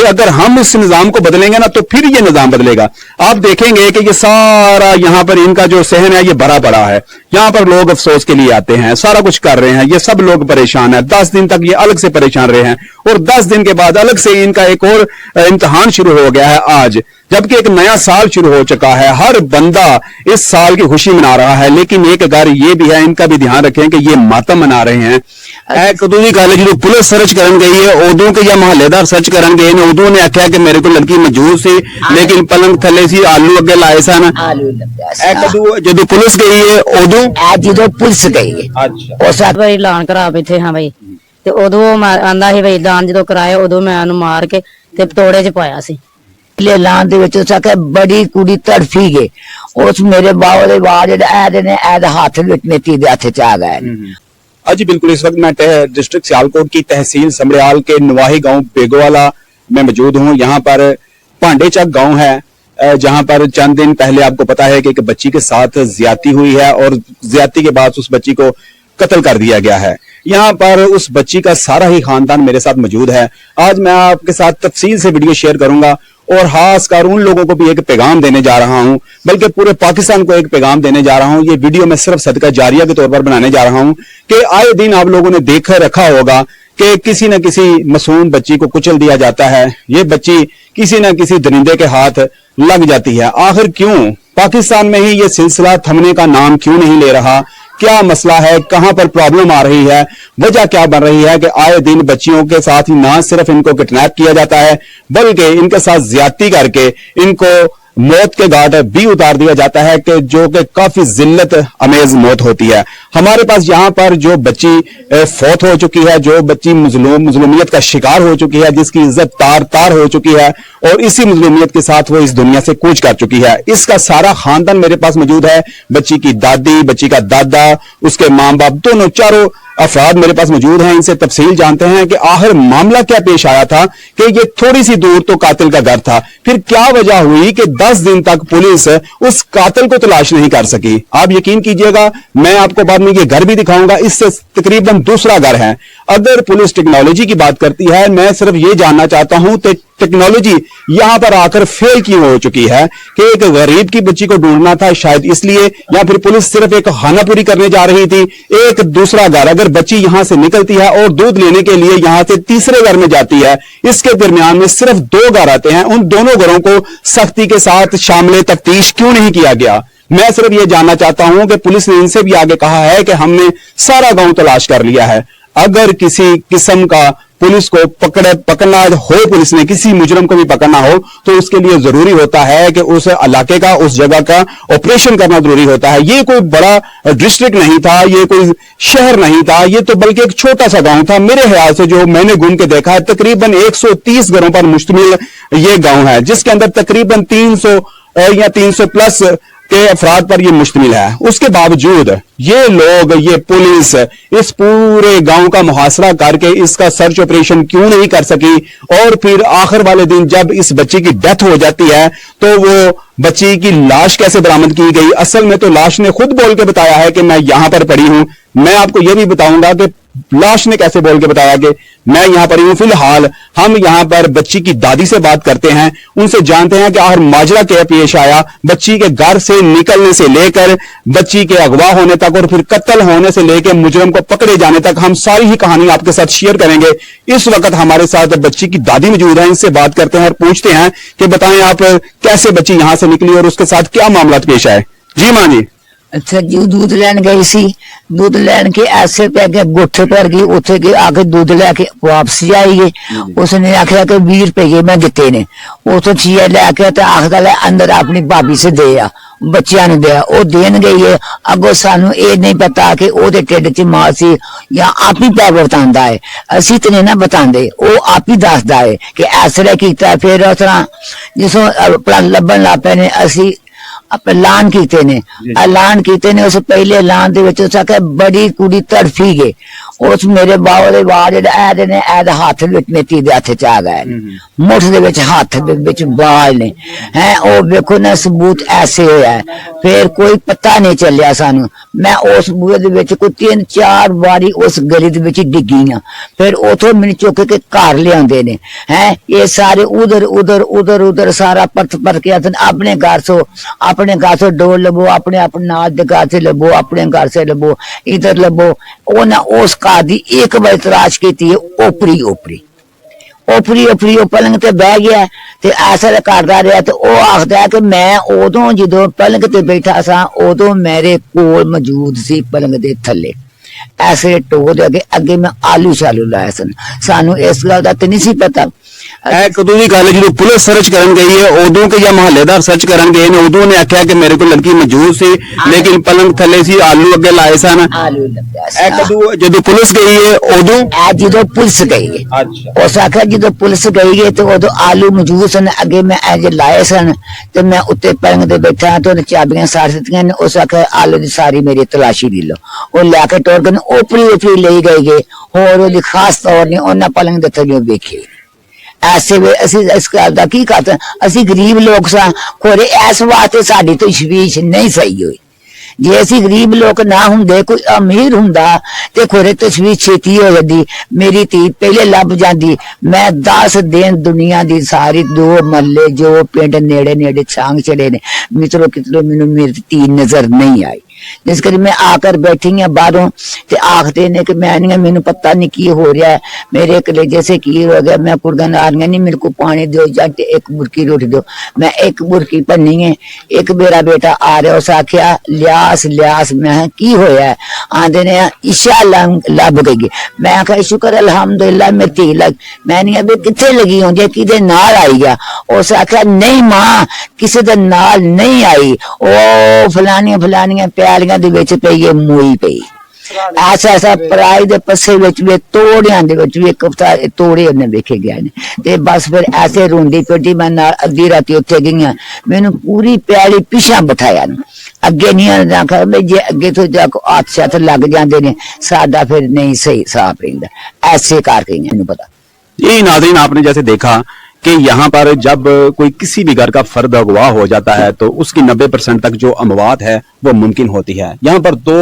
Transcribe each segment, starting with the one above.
अगर हम इस निजाम को बदलेंगे ना तो फिर ये निजाम बदलेगा। आप देखेंगे कि ये सारा यहाँ पर इनका जो सहन है ये भरा पड़ा है, यहाँ पर लोग अफसोस के लिए आते हैं, सारा कुछ कर रहे हैं, ये सब लोग परेशान है। 10 दिन तक ये अलग से परेशान रहे हैं और 10 दिन के बाद अलग से इनका एक और इम्तिहान शुरू हो गया है आज, जबकि एक नया साल शुरू हो चुका है। हर बंदा इस साल की खुशी मना रहा है, लेकिन एक घर ये भी है, इनका भी ध्यान रखें कि ये मातम मना रहे हैं। कदू की गल जो पुलिस सर्च करन गई है उदों के या मोहल्लेदार सर्च करन गए ने उदों ने आख्या कि मेरे को लड़की मौजूद सी लेकिन पलंग थले सी आलू अगे लाए सन। कदू जो पुलिस गई है उदों जो पुलिस गई है अच्छा उस बारी ऐलान करा बैठे हाँ भाई ते उदों आंदा सी भाई ऐलान जो कराया उदों मैं उन्हें मार के ते तोड़े च पाया सी ऐलान दे विच आख्या बड़ी कुड़ी तड़फी गए उस मेरे बाबा दे बाल जेहड़े ने हाथ मेथी दे हथ च आ गए। जी बिल्कुल, इस वक्त मैं डिस्ट्रिक्ट सियालकोट की तहसील समड़ियाल के नवाही गांव बेगोवाला में मौजूद हूं। यहाँ पर पांडेचक गांव है जहां पर चंद दिन पहले आपको पता है कि एक बच्ची के साथ ज्यादती हुई है और ज्यादती के बाद उस बच्ची को कत्ल कर दिया गया है। यहाँ पर उस बच्ची का सारा ही खानदान मेरे साथ मौजूद है। आज मैं आपके साथ तफसील से वीडियो शेयर करूंगा और खास कर उन लोगों को भी एक पैगाम देने जा रहा हूं, बल्कि पूरे पाकिस्तान को एक पैगाम देने जा रहा हूं। ये वीडियो मैं सिर्फ सदका जारिया के तौर पर बनाने जा रहा हूं कि आए दिन आप लोगों ने देख रखा होगा कि किसी न किसी मासूम बच्ची को कुचल दिया जाता है, ये बच्ची किसी न किसी दरिंदे के हाथ लग जाती है। आखिर क्यों पाकिस्तान में ही ये सिलसिला थमने का नाम क्यों नहीं ले रहा? क्या मसला है? कहां पर प्रॉब्लम आ रही है? वजह क्या बन रही है कि आए दिन बच्चियों के साथ ही ना सिर्फ इनको किडनैप किया जाता है बल्कि इनके साथ ज्यादती करके इनको मौत के घाट भी उतार दिया जाता है कि जो कि काफी जिल्लत अमेज मौत होती है। हमारे पास यहाँ पर जो बच्ची फौत हो चुकी है, जो बच्ची मजलूमियत का शिकार हो चुकी है, जिसकी इज्जत तार तार हो चुकी है और इसी मजलूमियत के साथ वो इस दुनिया से कूच कर चुकी है, इसका सारा खानदान मेरे पास मौजूद है। बच्ची की दादी, बच्ची का दादा, उसके माँ बाप, दोनों चारों अफराद मेरे पास मौजूद हैं। इनसे तफसील जानते हैं कि आखिर मामला क्या पेश आया था कि ये थोड़ी सी दूर तो कातिल का घर था, फिर क्या वजह हुई कि 10 दिन तक पुलिस उस कातिल को तलाश नहीं कर सकी। आप यकीन कीजिएगा, मैं आपको बाद में ये घर भी दिखाऊंगा, इससे तकरीबन दूसरा घर है। अगर पुलिस टेक्नोलॉजी की बात करती है, मैं सिर्फ ये जानना चाहता हूं कि टेक्नोलॉजी यहां पर आकर फेल क्यों हो चुकी है कि एक गरीब की बच्ची को ढूंढना था शायद इसलिए, या फिर पुलिस सिर्फ एक खाना पूरी करने जा रही थी। एक दूसरा घर, अगर बच्ची यहां से निकलती है और दूध लेने के लिए यहां से तीसरे घर में जाती है, इसके दरमियान में सिर्फ 2 घर आते हैं, उन दोनों घरों को सख्ती के साथ शामिल तफ्तीश क्यों नहीं किया गया? मैं सिर्फ ये जानना चाहता हूं कि पुलिस ने इनसे भी आगे कहा है कि हमने सारा गांव तलाश कर लिया है। अगर किसी किस्म का पुलिस को पकड़ना हो, पुलिस ने किसी मुजरम को भी पकड़ना हो, तो उसके लिए जरूरी होता है कि उस इलाके का, उस जगह का ऑपरेशन करना जरूरी होता है। ये कोई बड़ा डिस्ट्रिक्ट नहीं था, ये कोई शहर नहीं था, ये तो बल्कि एक छोटा सा गांव था। मेरे ख्याल से जो मैंने घूम के देखा है, तकरीबन 130 घरों पर मुश्तमिल ये गांव है, जिसके अंदर तकरीबन 300 या 300 प्लस के अफराद पर ये मुश्तमिल है। उसके बावजूद ये लोग, ये पुलिस इस पूरे गांव का मुहासरा करके इसका सर्च ऑपरेशन क्यों नहीं कर सकी? और फिर आखिर वाले दिन जब इस बच्ची की डेथ हो जाती है तो वो बच्ची की लाश कैसे बरामद की गई? असल में तो लाश ने खुद बोल के बताया है कि मैं यहां पर पड़ी हूं। मैं आपको यह भी बताऊंगा कि लाश ने कैसे बोल के बताया कि मैं यहां पर हूं। फिलहाल हम यहां पर बच्ची की दादी से बात करते हैं, उनसे जानते हैं कि आखिर माजरा क्या पेश आया, बच्ची के घर से निकलने से लेकर बच्ची के अगवा होने तक और फिर कत्ल होने से लेकर मुजरम को पकड़े जाने तक हम सारी ही कहानी आपके साथ शेयर करेंगे। इस वक्त हमारे साथ बच्ची की दादी मौजूद है, इनसे बात करते हैं और पूछते हैं कि बताएं आप कैसे बच्ची यहां से निकली और उसके साथ क्या मामला पेश आए। जी मां जी। अच्छा जी, दूध लैन गई सी, दूध लैन के ऐसे पे गए गोठे पर गई, उथे गई आके दूध लैके वापसी आई है। उसने आखिया कि 20 रुपए मैं दिते ने, उतो चीज लैके तो आखिर अंदर अपनी भाभी से दे आ, बच्चियां ने दिया, वो देन गई है। अगो सानू ये नहीं पता कि ओदे ढिड च मां सी या आप ही पै बतांदा है, असी तो नहीं ना बतांदे, वो आप ही दसदा है कि ऐसा कीता। फिर उस तरह जिसों अपना लभन ला पे ने असी ऐलान कीते ने, ऐलान कीते ने। उस पहले ऐलान दे विच उस आखे बड़ी कुड़ी तड़फी गए, ਉਸ ਮੇਰੇ ਬਾਬਾ ਦੇ ਵਾਲ ਜਿਹੜੇ ਐਦੇ ਨੇ ਐਦੇ ਹੱਥ ਵਿੱਚ ਮੇਤੀ ਦੇ ਹੱਥ ਚ ਆ ਗਏ ਨੇ, ਮੁੱਠ ਦੇ ਵਿੱਚ ਹੱਥ ਦੇ ਵਿੱਚ ਬਾਲ ਨੇ ਹੈ। ਉਹ ਵੇਖੋ ਨਾ ਸਬੂਤ ਐਸੇ ਹੋਇਆ। ਫਿਰ ਕੋਈ ਪਤਾ ਨਹੀਂ ਚੱਲਿਆ ਸਾਨੂੰ। ਮੈਂ ਉਸ ਬੂਹੇ ਦੇ ਵਿੱਚ ਕੋਈ 3-4 ਵਾਰੀ ਉਸ ਗਲੀ ਦੇ ਵਿੱਚ ਡਿੱਗੀ ਆ। ਫਿਰ ਉਥੋਂ ਮੈਨੂੰ ਚੁੱਕ ਕੇ ਘਰ ਲਿਆਉਂਦੇ ਨੇ ਹੈ। ਇਹ ਸਾਰੇ ਉਧਰ ਸਾਰਾ ਪਰਤ ਕੇ ਆते अपने घर से डोर लबो, अपने नाल दे घर से लबो, अपने घर से लबो, इधर लबो। वो ना उस घर दी एक बार तलाश की थी, ओपरी पलंग ते बह गया ते ऐसा करदा रहा। तो वो आखदा है कि मैं उदों जदों पलंग ते बैठा सा उदों मेरे कोल मौजूद सी पलंग दे थल्ले ऐसे टो दे अगे मैं आलू शालू लाया सन। सानू इस गल दा ते नहीं सी पता। कदों की गल जो पुलिस सर्च करन गई है उदों के या मोहल्लेदार सर्च करन गए ने उदों ने आख्या कि मेरे को लड़की मौजूद सी लेकिन पलंग थले सी आलू अगे लाए सन। आलू लग्या कदों जदों पुलिस गई है उदों जदों पुलिस गई है। अच्छा उस आख्या जदों पुलिस गई है तो उदों आलू मौजूद सन अगे मैं ऐज लाए सन ते मैं उत्ते पलंग ते बैठा तो चाबियां साड़ दित्तियां ने। उस आख्या आलू दी सारी मेरी तलाशी ली लो। वो लैके टोर के ओपरी ले गए होर ओदी खास तौर नहीं उन्हें पलंग दे थल्ले वेखे। ऐसे वे असी इस गल दा की करते असी गरीब लोग सा खोरे इस वास्ते साडी तशवीश नहीं सही हुई। जे असी गरीब लोग ना हुंदे कोई अमीर हुंदा ते खोरे तशवीश छेती हो जाती। मेरी धी पहले लभ जाती। मैं 10 दिन दुनिया दी सारी 2 महल्ले जो पिंड नेड़े छांग चढ़े ने मित्रों कितरों मैनू मेरी धी नजर नहीं आई। जिस कर मैं आकर बैठी है बाहरों ते आखते ने कि मैं नहीं मैनू पता नहीं की हो रहा है मेरे कलेजे से की हो गया। मैं कुर्गन आ रही नहीं मेरे को पानी दो या एक बुरकी रोटी दो। मैं एक बुरकी भन्नी है। एक मेरा बेटा आ रहा उस आख्या लियास मैं की होया है। आंदे ने ईशा लभ गई। मैं आख्या शुक्र अल्हम्दुलिल्लाह मेरी धी लग। मैं नहीं अभी किथे लगी हो जे किदे नाल आई गया। उस आख्या नहीं मां किसी दे नाल नहीं आई। ओ फलानियां प्यालियां दे विच पई है मोई पई ऐसा पराई दे पस्से विच वे तोड़ियां दे विच एक तोड़े उन्हें वेखे गए ने ते बस फिर ऐसे रोंदी पिटी मैं नाल अद्धी राती उत्थे गई। मैनू पूरी प्याली पिछा बिठाया अगे नहीं आखा भाई जे अगे तो जाको हाथ शत लग जाते ने साडा फिर नहीं सही साफ रहिंदा। ऐसे करके मैनू पता। यही नाज़रीन आपने जैसे देखा कि यहाँ पर जब कोई किसी भी घर का फर्द अगवा हो जाता है तो उसकी 90% तक जो अमवात है वो मुमकिन होती है। यहाँ पर दो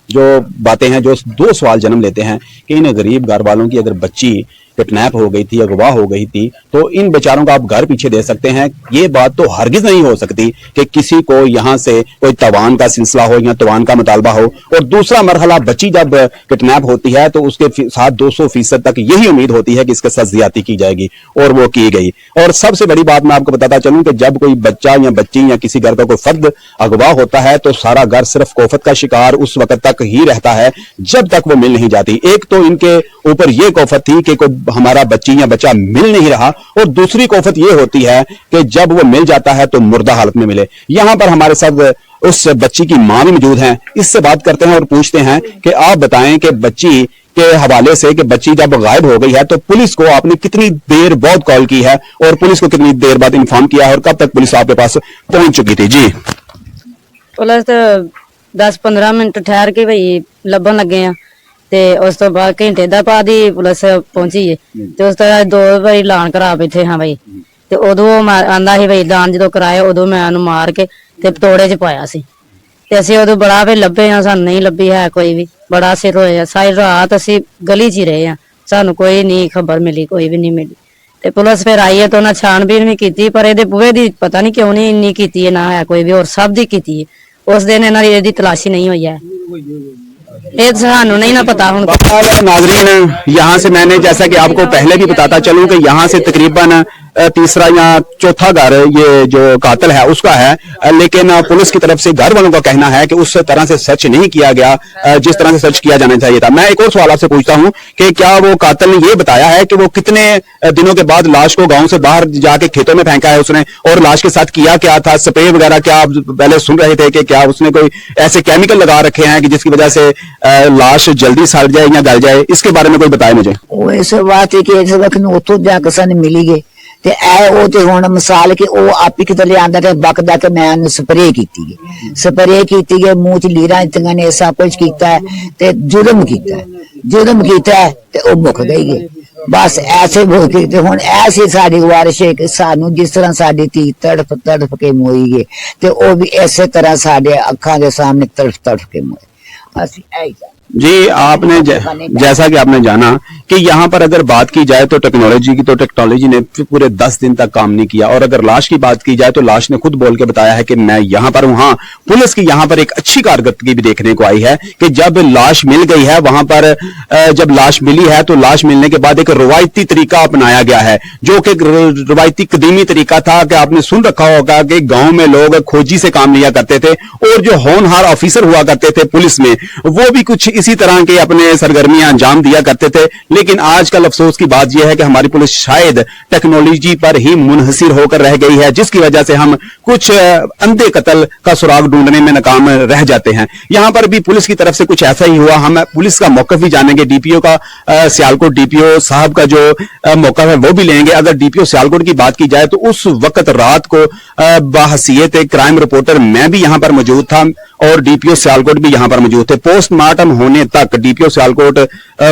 जो बातें हैं जो 2 सवाल जन्म लेते हैं कि इन गरीब घर वालों की अगर बच्ची किडनैप हो गई थी अगवा हो गई थी तो इन बेचारों का आप घर पीछे दे सकते हैं। ये बात तो हरगिज नहीं हो सकती कि किसी को यहाँ से कोई तवान का सिलसिला हो या तवान का मुतालबा हो। और दूसरा मरहला बच्ची जब किडनैप होती है तो उसके साथ 200% तक यही उम्मीद होती है कि इसके साथ ज्यादती की जाएगी और वो की गई। और सबसे बड़ी बात मैं आपको बताता चलूं कि जब कोई बच्चा या बच्ची या किसी घर का कोई फर्द अगवा होता है तो सारा घर सिर्फ कोफत का शिकार उस वक्त तक ही रहता है जब तक वो मिल नहीं जाती। एक तो इनके ऊपर ये कोफत थी कि कोई हमारा बच्ची या बच्चा मिल नहीं रहा और दूसरी कोफत ये होती है कि जब वो मिल जाता है तो मुर्दा हालत में मिले। यहां पर हमारे साथ उस बच्ची की मां भी मौजूद हैं। इससे बात करते हैं और पूछते हैं कि आप बताएं कि बच्ची के हवाले से कि बच्ची जब गायब हो गई है तो पुलिस को आपने कितनी देर बाद कॉल की है और पुलिस को कितनी देर बाद इन्फॉर्म किया है और कब तक पुलिस आपके पास पहुंच चुकी थी? जी पुलिस 10-15 मिनट ठहर के भाई ਲੱਭਣ ਲੱਗੇ ਆ ਤੇ ਉਸ ਤੋਂ ਬਾਅਦ ਘੰਟੇ ਦਾ ਬਾਅਦ ਹੀ ਪੁਲਿਸ ਪਹੁੰਚੀ ਹੈ ਤੇ ਉਸ ਤੋਂ ਬਾਅਦ 2 ਵਾਰੀ ਐਲਾਨ ਕਰਾ ਬੈਠੇ ਹਾਂ ਭਾਈ। ਤੇ ਉਦੋਂ ਆਂਦਾ ਸੀ ਭਾਈ ਐਲਾਨ ਜਦੋਂ ਕਰਾਇਆ ਉਦੋਂ ਮੈਂ ਉਹਨੂੰ ਮਾਰ ਕੇ ਤੇ ਪਤੋੜੇ 'ਚ ਪਾਇਆ ਸੀ ਤੇ ਅਸੀਂ ਉਦੋਂ ਬੜਾ ਵੀ ਲੱਭੇ ਆ ਸਾਨੂੰ ਨਹੀਂ ਲੱਭੀ ਹੈ ਕੋਈ ਵੀ। ਬੜਾ ਸਿਰ ਹੋਇਆ ਸਾਰੀ ਰਾਤ ਅਸੀਂ ਗਲੀ 'ਚ ਹੀ ਰਹੇ ਆ ਸਾਨੂੰ ਕੋਈ ਨਹੀਂ ਖਬਰ ਮਿਲੀ ਕੋਈ ਵੀ ਨਹੀਂ ਮਿਲੀ। ਤੇ ਪੁਲਿਸ ਫਿਰ ਆਈ ਹੈ ਤਾਂ ਉਹਨਾਂ ਛਾਣਬੀਨ ਵੀ ਕੀਤੀ ਪਰ ਇਹਦੇ ਬੂਹੇ ਦੀ ਪਤਾ ਨਹੀਂ ਕਿਉਂ ਨਹੀਂ ਇੰਨੀ ਕੀਤੀ ਹੈ ਨਾ ਹੈ ਕੋਈ ਵੀ। ਹੋਰ ਸਭ ਦੀ ਕੀਤੀ ਹੈ उस दिन ਇਹਦੀ तलाशी नहीं हुई है ये सानू नहीं ना पता। नाजरीन यहाँ से मैंने जैसा कि आपको पहले भी बताता चलूं कि यहाँ से तकरीबन तीसरा या चौथा घर ये जो कातिल है उसका है, लेकिन पुलिस की तरफ से घर वालों का कहना है कि उस तरह से सर्च नहीं किया गया जिस तरह से सर्च किया जाना चाहिए था। मैं एक और सवाल आपसे पूछता हूं कि क्या वो कातिल ने ये बताया है कि वो कितने दिनों के बाद लाश को गांव से बाहर जाके खेतों में फेंका है उसने और लाश के साथ किया क्या था? स्प्रे वगैरह क्या आप पहले सुन रहे थे कि क्या उसने कोई ऐसे केमिकल लगा रखे हैं कि जिसकी वजह से लाश जल्दी सड़ जाए या गल जाए? इसके बारे में कोई बताए मुझे। इस बात है कि इस वक्त उतो जाकर सन मिली गए ਤੇ ਉਹ ਤੇ ਹੁਣ ਮਿਸਾਲ ਕਿ ਉਹ ਆਪ ਹੀ ਕਿਤੇ ਲਿਆਂਦਾ ਤੇ ਬਕਦਾ ਕਿ ਮੈਂ ਉਹਨੂੰ ਸਪਰੇਅ ਕੀਤੀ ਹੈ ਮੂੰਹ ਚ ਲੀਰਾਂ ਦਿੱਤੀਆਂ ਨੇ ਸਭ ਕੁਝ ਕੀਤਾ ਹੈ ਤੇ ਜ਼ੁਲਮ ਕੀਤਾ ਹੈ ਤੇ ਉਹ ਮੁੱਕ ਗਈ ਹੈ ਬਸ ਐਸੇ ਹੋ ਕੇ ਤੇ ਹੁਣ ਐਸੀ ਸਾਡੀ ਵਾਰਿਸ਼ ਹੈ ਕਿ ਸਾਨੂੰ ਜਿਸ ਤਰ੍ਹਾਂ ਸਾਡੀ ਧੀ ਤੜਫ ਕੇ ਮੋਈ ਹੈ ਤੇ ਉਹ ਵੀ ਇਸੇ ਤਰ੍ਹਾਂ ਸਾਡੇ ਅੱਖਾਂ ਦੇ ਸਾਹਮਣੇ ਤੜਫ ਕੇ ਮੋਏ ਅਸੀਂ ऐ जी आपने जैसा कि आपने जाना कि यहाँ पर अगर बात की जाए तो टेक्नोलॉजी की, तो टेक्नोलॉजी ने पूरे 10 दिन तक काम नहीं किया। और अगर लाश की बात की जाए तो लाश ने खुद बोल के बताया है कि मैं यहाँ पर हूँ। हाँ, पुलिस की यहाँ पर एक अच्छी कारकर्दगी भी देखने को आई है कि जब लाश मिल गई है वहां पर जब लाश मिली है तो लाश मिलने के बाद एक रवायती तरीका अपनाया गया है, जो कि रवायती कदीमी तरीका था कि आपने सुन रखा होगा कि गांव में लोग खोजी से काम लिया करते थे और जो होनहार ऑफिसर हुआ करते थे पुलिस में वो भी कुछ इसी तरह के अपने सरगर्मियां अंजाम दिया करते थे। लेकिन आजकल अफसोस की बात यह है कि हमारी पुलिस शायद टेक्नोलॉजी पर ही मुनहसिर होकर रह गई है, जिसकी वजह से हम कुछ अंधे कत्ल का सुराग ढूंढने में नाकाम रह जाते हैं। यहां पर भी पुलिस की तरफ से कुछ ऐसा ही हुआ। हम पुलिस का मौकफ भी जानेंगे, डीपीओ का सियालकोट डीपीओ साहब का जो मौकफ है वो भी लेंगे। अगर डीपीओ सियालकोट की बात की जाए तो उस वक्त रात को बाहसियत क्राइम रिपोर्टर मैं भी यहां पर मौजूद था और डीपीओ सियालकोट भी यहां पर मौजूद थे। पोस्टमार्टम होने तक डीपीओ सियालकोट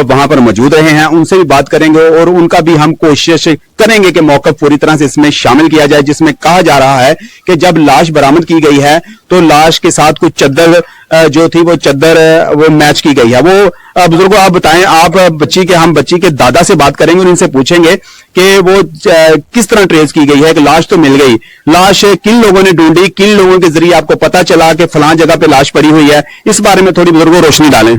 वहां पर मौजूद रहे हैं, उनसे भी बात करेंगे और उनका भी हम कोशिश करेंगे कि मौका पूरी तरह से इसमें शामिल किया जाए, जिसमें कहा जा रहा है कि जब लाश बरामद की गई है तो लाश के साथ कुछ चद्दर जो थी वो चद्दर वो मैच की गई है। वो बुजुर्गों आप बताएं, आप हम बच्ची के दादा से बात करेंगे और इनसे पूछेंगे कि वो किस तरह ट्रेस की गई है कि लाश तो मिल गई, लाश किन लोगों ने ढूंढी, किन लोगों के जरिए आपको पता चला कि फलां जगह पे लाश पड़ी हुई है, इस बारे में थोड़ी बुजुर्गों रोशनी डालें।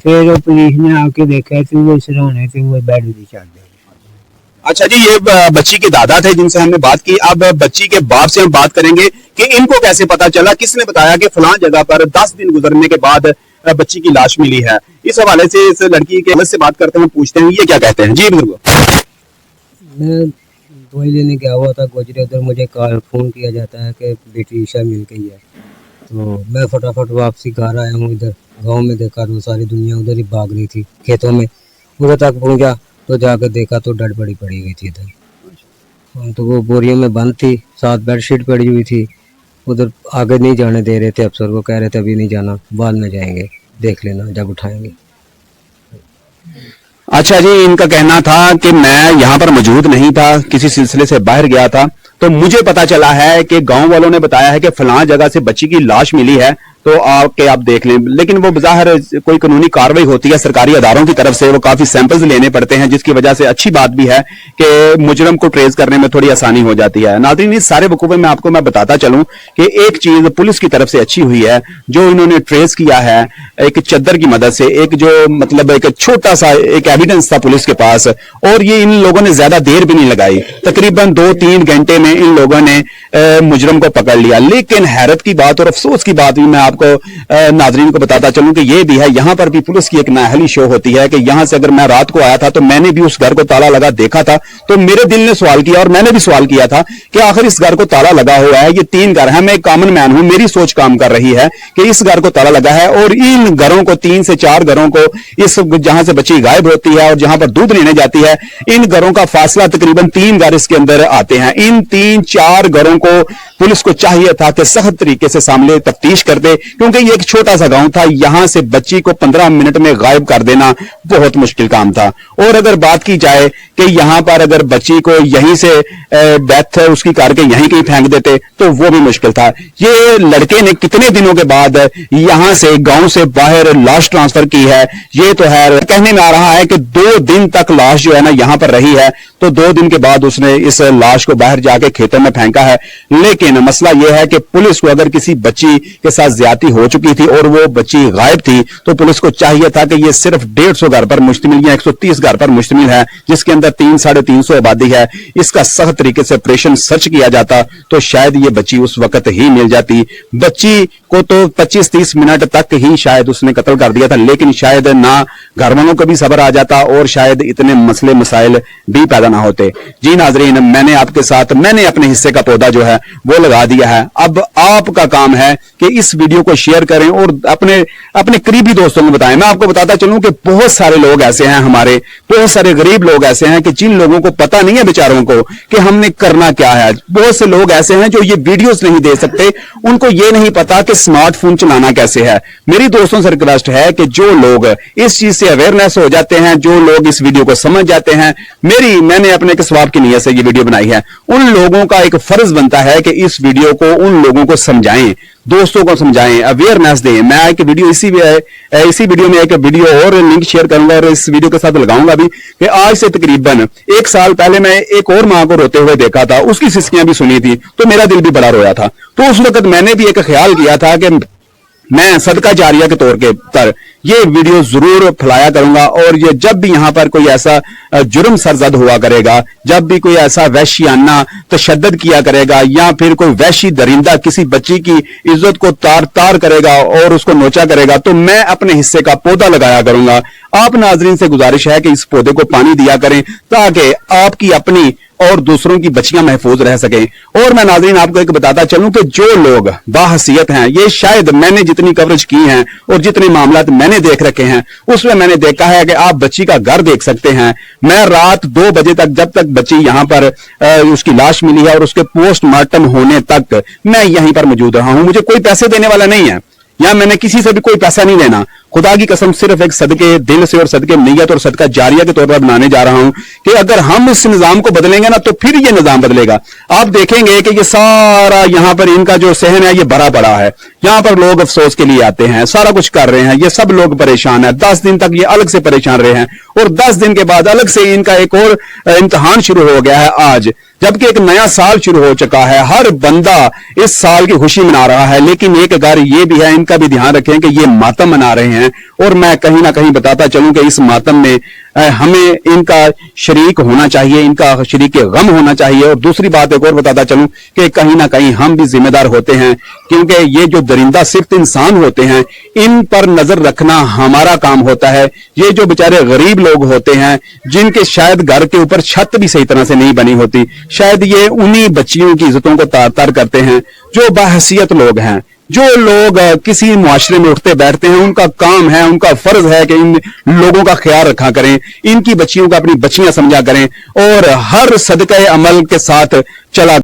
फिर पुलिस ने आके देखा तो वो सराहने थे वो बेड भी चढ़ गए। अच्छा जी, ये बच्ची के दादा थे जिनसे हमने बात की। अब बच्ची के बाप से हम बात करेंगे कि इनको कैसे पता चला, किसने बताया कि फलां जगह पर 10 दिन गुजरने के बाद बच्ची की लाश मिली है। इस हवाले से इस लड़की के हवाले से बात करते हैं, पूछते हैं ये क्या कहते हैं। जी बुजुर्ग। मैं दवाई लेने गया हुआ था गुजरे, उधर मुझे फोन किया जाता है कि बेटी ईशा मिल गई है। तो मैं फटाफट वापसी घर आया हूँ। इधर गांव में देखा तो सारी दुनिया उधर ही भाग रही थी खेतों में। उधर तक पहुंचा तो जाकर देखा तो डेड बॉडी पड़ी हुई थी इधर। तो वो बोरियों में बंद थी, साथ बेडशीट पड़ी हुई थी। उधर आगे नहीं जाने दे रहे थे अफसर को, कह रहे थे अभी नहीं जाना, बाद में जाएंगे, देख लेना जब उठाएंगे। अच्छा जी, इनका कहना था कि मैं यहाँ पर मौजूद नहीं था, किसी सिलसिले से बाहर गया था, तो मुझे पता चला है कि गांव वालों ने बताया है कि फलां जगह से बच्ची की लाश मिली है, तो आके आप देख लें। लेकिन वो बज़ाहिर कोई कानूनी कार्रवाई होती है सरकारी अदारों की तरफ से, वो काफी सैंपल्स लेने पड़ते हैं, जिसकी वजह से अच्छी बात भी है कि मुजरम को ट्रेस करने में थोड़ी आसानी हो जाती है। नाज़रीन, इस सारे वकूफ़े में आपको मैं बताता चलूं कि एक चीज पुलिस की तरफ से अच्छी हुई है, जो इन्होंने ट्रेस किया है एक चद्दर की मदद से, एक जो मतलब एक छोटा सा एक एविडेंस था पुलिस के पास, और ये इन लोगों ने ज्यादा देर भी नहीं लगाई, तकरीबन 2-3 घंटे में इन लोगों ने मुजरम को पकड़ लिया। लेकिन हैरत की बात और अफसोस की बात भी मैं आपको नाजरीन को बताता चलूं कि ये भी है, यहां पर भी पुलिस की एक नाअहली शो होती है कि यहां से अगर मैं रात को आया था तो मैंने भी उस घर को ताला लगा देखा था, तो मेरे दिल ने सवाल किया और मैंने भी सवाल किया था कि आखिर इस घर को ताला लगा हुआ है, ये 3 घर है, मैं एक कॉमन मैन हूं, मेरी सोच काम कर रही है कि इस घर को ताला लगा है और इन घरों को 3 से 4 घरों को, इस जहां से बच्ची गायब होती है और जहां पर दूध लेने जाती है, इन घरों का फासला तकरीबन 3 घर इसके अंदर आते हैं। इन 3-4 घरों को पुलिस को चाहिए था कि सख्त तरीके से सामने तफ्तीश कर दे, क्योंकि ये एक छोटा सा गांव था, यहां से बच्ची को 15 मिनट में गायब कर देना बहुत मुश्किल काम था। और अगर बात की जाए कि यहां पर अगर बच्ची को यहीं से डेथ उसकी करके यहीं कहीं फेंक देते तो वो भी मुश्किल था। ये लड़के ने कितने दिनों के बाद यहां से गांव से बाहर लाश ट्रांसफर की है, ये तो है कहने में आ रहा है कि 2 दिन तक लाश जो है ना यहां पर रही है, तो 2 दिन के बाद उसने इस लाश को बाहर जाके खेतों में फेंका है। लेकिन मसला यह है कि पुलिस को अगर किसी बच्ची के साथ ज्यादती हो चुकी थी और वो बच्ची गायब थी, तो पुलिस को चाहिए था कि ये सिर्फ 150 घर पर मुश्तमिल या 130 घर पर मुश्तमिल है, जिसके अंदर 300-350 आबादी है, इसका सख्त तरीके से ऑपरेशन सर्च किया जाता तो शायद ये बच्ची उस वक्त ही मिल जाती। बच्ची को तो 25-30 मिनट तक ही शायद उसने कत्ल कर दिया था, लेकिन शायद ना घर वालों को भी सब्र आ जाता और शायद इतने मसले मसाइल भी पैदा ना होते। जी नाजरीन, मैंने आपके साथ मैंने अपने हिस्से का पौधा जो है वो लगा दिया है। अब आपका काम है कि इस वीडियो को शेयर करें और अपने अपने करीबी दोस्तों को बताएं। मैं आपको बताता चलूं कि बहुत सारे लोग ऐसे हैं, हमारे बहुत सारे गरीब लोग ऐसे हैं कि जिन लोगों को पता नहीं है बेचारों को कि हमने करना क्या है। बहुत से लोग ऐसे हैं जो ये वीडियोस नहीं दे सकते, उनको ये नहीं पता कि स्मार्टफोन चलाना कैसे है। मेरी दोस्तों से रिक्वेस्ट है कि जो लोग इस चीज से अवेयरनेस हो जाते हैं, जो लोग इस वीडियो को समझ जाते हैं, मैंने अपने के सवाब की नीयत से ये वीडियो बनाई है, उन लोगों का एक फर्ज बनता है कि इस वीडियो को उन लोगों को समझाएं, दोस्तों को समझाएं, अवेयरनेस दें। मैं एक वीडियो इसी वीडियो में एक वीडियो और लिंक शेयर करूंगा और इस वीडियो के साथ लगाऊंगा भी कि आज से तकरीबन 1 साल पहले मैं एक और मां को रोते हुए देखा था, उसकी सिस्कियां भी सुनी थी तो मेरा दिल भी बड़ा रोया था। तो उस वक्त मैंने भी एक ख्याल किया था कि मैं सदका जारिया के तौर पर ये वीडियो जरूर फैलाया करूंगा, और ये जब भी यहां पर कोई ऐसा जुर्म सरजद हुआ करेगा, जब भी कोई ऐसा वहशियाना तशद्दुद किया करेगा या फिर कोई वहशी दरिंदा किसी बच्ची की इज्जत को तार तार करेगा और उसको नोचा करेगा, तो मैं अपने हिस्से का पौधा लगाया करूंगा। आप नाजरीन से गुजारिश है कि इस पौधे को पानी दिया करें ताकि आपकी अपनी और दूसरों की बच्चियां महफूज रह सकें। और मैं नाज़रीन आपको एक बताता चलूं कि जो लोग बाहसियत हैं, ये शायद मैंने जितनी कवरेज की है और जितने मामलात मैंने देख रखे हैं उसमें मैंने देखा है कि आप बच्ची का घर देख सकते हैं। मैं रात 2 बजे तक, जब तक बच्ची यहां पर उसकी लाश मिली है और उसके पोस्टमार्टम होने तक मैं यहीं पर मौजूद रहा हूं। मुझे कोई पैसे देने वाला नहीं है, या मैंने किसी से भी कोई पैसा नहीं लेना, खुदा की कसम सिर्फ एक सदके दिल से और सदके नीयत और सदका जारिया के तौर पर बनाने जा रहा हूं कि अगर हम इस निजाम को बदलेंगे ना तो फिर ये निजाम बदलेगा। आप देखेंगे कि ये सारा यहां पर इनका जो सहन है ये भरा पड़ा है, यहां पर लोग अफसोस के लिए आते हैं, सारा कुछ कर रहे हैं, ये सब लोग परेशान है। 10 दिन तक ये अलग से परेशान रहे हैं और 10 दिन के बाद अलग से इनका एक और इम्तिहान शुरू हो गया है आज, जबकि एक नया साल शुरू हो चुका है। हर बंदा इस साल की खुशी मना रहा है, लेकिन एक घर ये भी है, इनका भी ध्यान रखें कि ये मातम मना रहे हैं। और मैं कहीं ना कहीं बताता चलूं कि इस मातम में हमें इनका शरीक होना चाहिए, इनका शरीक गम होना चाहिए। और दूसरी बात एक और बताता चलूं कि कहीं ना कहीं हम भी जिम्मेदार होते हैं, क्योंकि ये जो दरिंदा सिर्फ इंसान होते हैं, इन पर नजर रखना हमारा काम होता है। ये जो बेचारे गरीब लोग होते हैं, जिनके शायद घर के ऊपर छत भी सही तरह से नहीं बनी होती, शायद ये उन्हीं बच्चियों की इज्जतों को तार तार करते हैं। जो बाहसियत लोग हैं, जो लोग किसी मुआशरे में उठते बैठते हैं, उनका काम है, उनका फर्ज है कि इन लोगों का ख्याल रखा करें, इनकी बच्चियों को अपनी बच्चियां समझा करें और हर सदका अमल के साथ चला